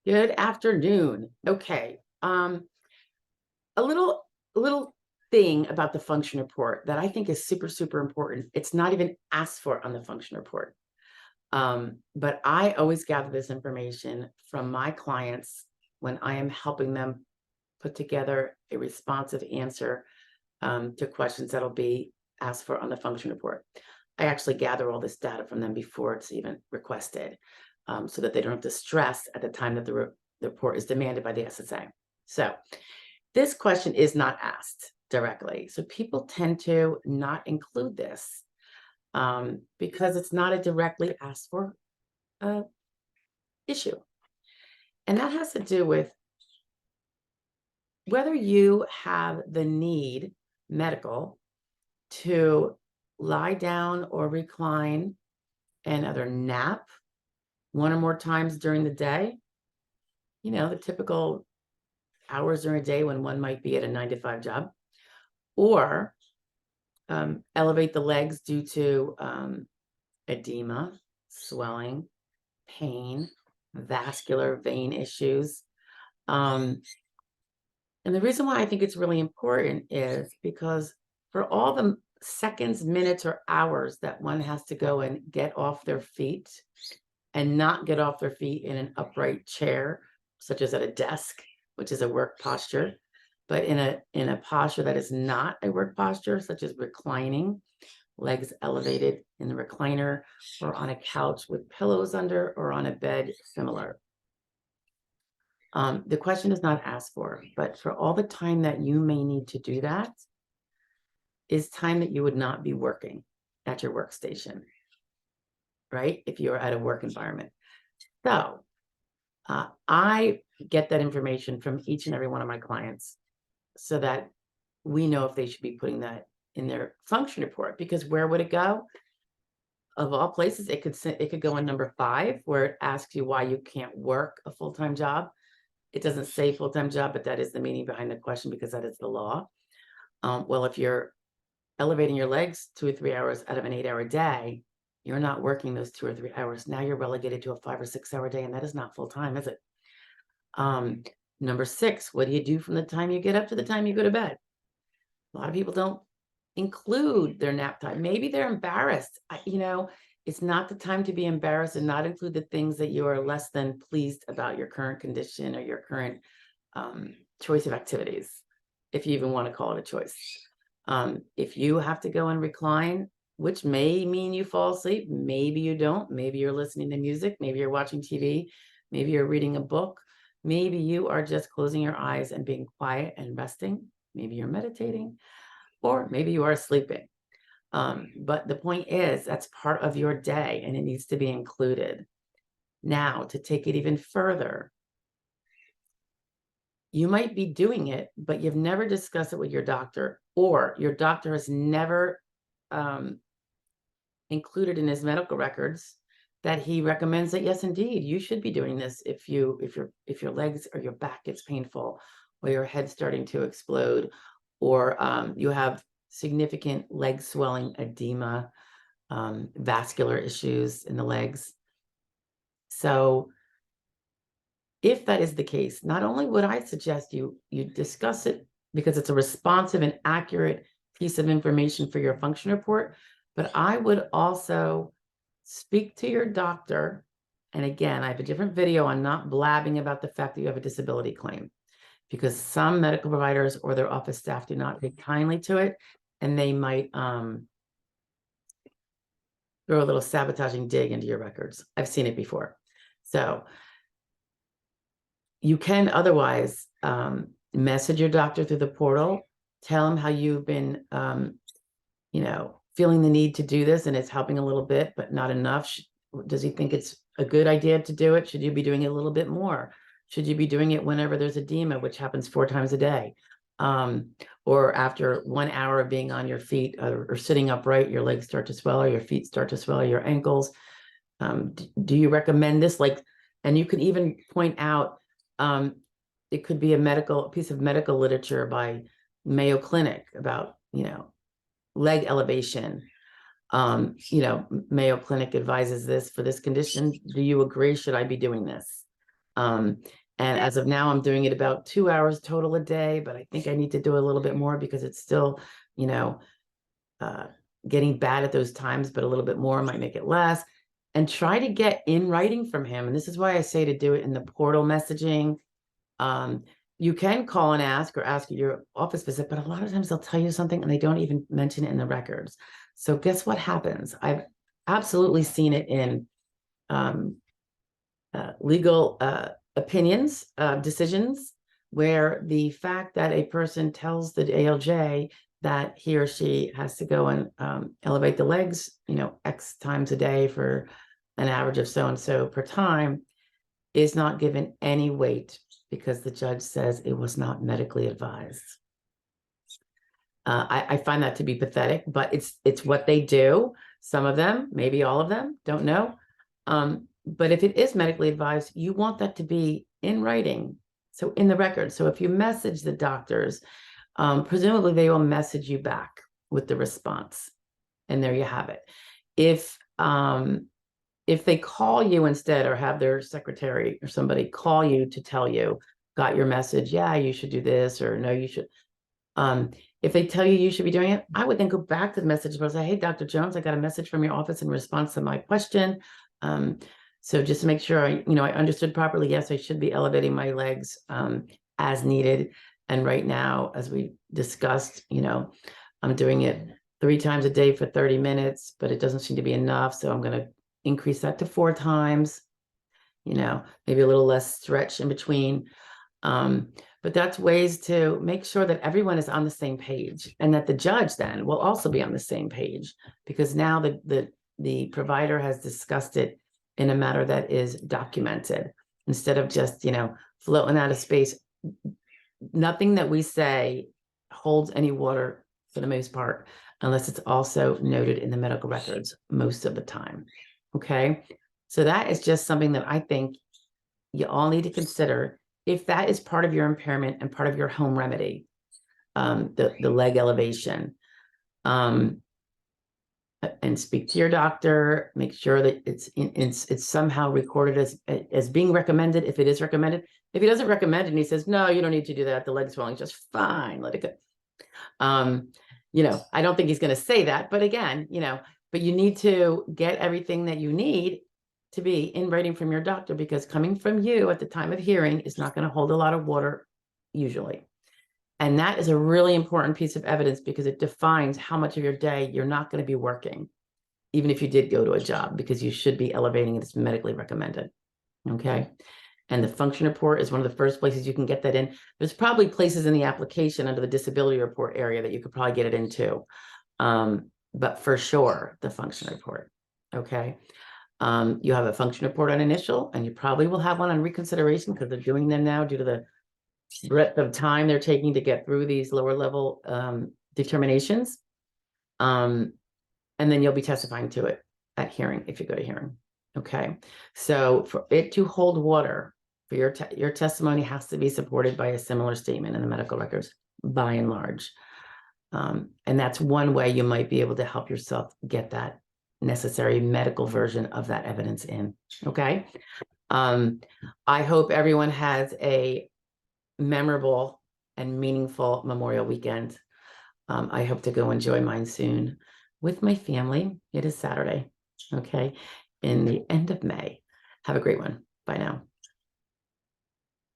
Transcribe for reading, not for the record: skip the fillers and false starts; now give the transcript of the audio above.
Good afternoon. Okay. A little thing about the function report that I think is super, super important. It's not even asked for on the function report. But I always gather this information from my clients when I am helping them put together a responsive answer to questions that'll be asked for on the function report. I actually gather all this data from them before it's even requested, so that they don't have to stress at the time that the report is demanded by the SSA. So this question is not asked directly. So people tend to not include this because it's not a directly asked for issue. And that has to do with whether you have the need, medical, to lie down or recline and either nap one or more times during the day. You know, the typical hours during a day when one might be at a 9 to 5 job, or elevate the legs due to edema, swelling, pain, vascular vein issues. And the reason why I think it's really important is because for all the seconds, minutes, or hours that one has to go and get off their feet and not get off their feet in an upright chair, such as at a desk, which is a work posture, but in a posture that is not a work posture, such as reclining, legs elevated in the recliner, or on a couch with pillows under, or on a bed similar. The question is not asked for, but for all the time that you may need to do that is time that you would not be working at your workstation, right? If you're at a work environment. So I get that information from each and every one of my clients so that we know if they should be putting that in their function report, because where would it go? Of all places, it could go on number 5, where it asks you why you can't work a full-time job. It doesn't say full-time job, but that is the meaning behind the question because that is the law. Well, if you're elevating your legs 2 or 3 hours out of an 8-hour day, you're not working those 2 or 3 hours. Now you're relegated to a 5 or 6 hour day, and that is not full-time, is it? Number 6, what do you do from the time you get up to the time you go to bed? A lot of people don't include their nap time. Maybe they're embarrassed. It's not the time to be embarrassed and not include the things that you are less than pleased about your current condition or your current choice of activities, if you even want to call it a choice. If you have to go and recline, which may mean you fall asleep, maybe you don't, maybe you're listening to music, maybe you're watching TV, maybe you're reading a book, maybe you are just closing your eyes and being quiet and resting, maybe you're meditating, or maybe you are sleeping. But the point is, that's part of your day and it needs to be included. Now, to take it even further, you might be doing it, but you've never discussed it with your doctor, or your doctor has never included in his medical records that he recommends that, yes, indeed, you should be doing this if your legs or your back gets painful, or your head's starting to explode, or you have significant leg swelling, edema, vascular issues in the legs. So if that is the case, not only would I suggest you discuss it because it's a responsive and accurate piece of information for your function report, but I would also speak to your doctor. And again, I have a different video on not blabbing about the fact that you have a disability claim, because some medical providers or their office staff do not take kindly to it, and they might throw a little sabotaging dig into your records. I've seen it before. So you can otherwise message your doctor through the portal, tell him how you've been, feeling the need to do this and it's helping a little bit, but not enough. Does he think it's a good idea to do it? Should you be doing it a little bit more? Should you be doing it whenever there's edema, which happens 4 times a day? Or after 1 hour of being on your feet or sitting upright, your legs start to swell, or your feet start to swell, your ankles. Do you recommend this? And you can even point out, it could be a piece of medical literature by Mayo Clinic about, leg elevation. Mayo Clinic advises this for this condition. Do you agree? Should I be doing this? And as of now, I'm doing it about 2 hours total a day, but I think I need to do a little bit more because it's still, you know, getting bad at those times, but a little bit more might make it less. And try to get in writing from him. And this is why I say to do it in the portal messaging. You can call and ask or ask your office visit, but a lot of times they'll tell you something and they don't even mention it in the records. So guess what happens? I've absolutely seen it in legal opinions, decisions, where the fact that a person tells the ALJ that he or she has to go and elevate the legs, X times a day for an average of so-and-so per time, is not given any weight because the judge says it was not medically advised. I find that to be pathetic, but it's what they do. Some of them, maybe all of them, don't know. But if it is medically advised, you want that to be in writing, so in the record. So if you message the doctors, presumably they will message you back with the response, and there you have it. If they call you instead, or have their secretary or somebody call you to tell you, got your message, yeah, you should do this, or no, you should. If they tell you should be doing it, I would then go back to the message and say, hey, Dr. Jones, I got a message from your office in response to my question. So just to make sure I understood properly, yes, I should be elevating my legs as needed. And right now, as we discussed, I'm doing it 3 times a day for 30 minutes, but it doesn't seem to be enough. So I'm going to increase that to 4 times, maybe a little less stretch in between. But that's ways to make sure that everyone is on the same page, and that the judge then will also be on the same page, because now the provider has discussed it in a manner that is documented, instead of just, floating out of space. Nothing that we say holds any water for the most part, unless it's also noted in the medical records most of the time. Okay. So that is just something that I think you all need to consider if that is part of your impairment and part of your home remedy, the leg elevation. And speak to your doctor, make sure that it's somehow recorded as being recommended, if it is recommended. If he doesn't recommend it and he says, no, you don't need to do that, the leg swelling, just fine, let it go. I don't think he's going to say that, but again, but you need to get everything that you need to be in writing from your doctor, because coming from you at the time of hearing is not going to hold a lot of water usually. And that is a really important piece of evidence, because it defines how much of your day you're not going to be working, even if you did go to a job, because you should be elevating it. It's medically recommended. Okay. And the function report is one of the first places you can get that in. There's probably places in the application under the disability report area that you could probably get it into. But for sure, the function report. Okay. You have a function report on initial, and you probably will have one on reconsideration, because they're doing them now due to the breadth of time they're taking to get through these lower level determinations. And then you'll be testifying to it at hearing if you go to hearing. Okay. So for it to hold water, for your testimony has to be supported by a similar statement in the medical records, by and large. And that's one way you might be able to help yourself get that necessary medical version of that evidence in. Okay. I hope everyone has a memorable and meaningful Memorial weekend. I hope to go enjoy mine soon with my family. It is Saturday, okay, in the end of May. Have a great one. Bye now.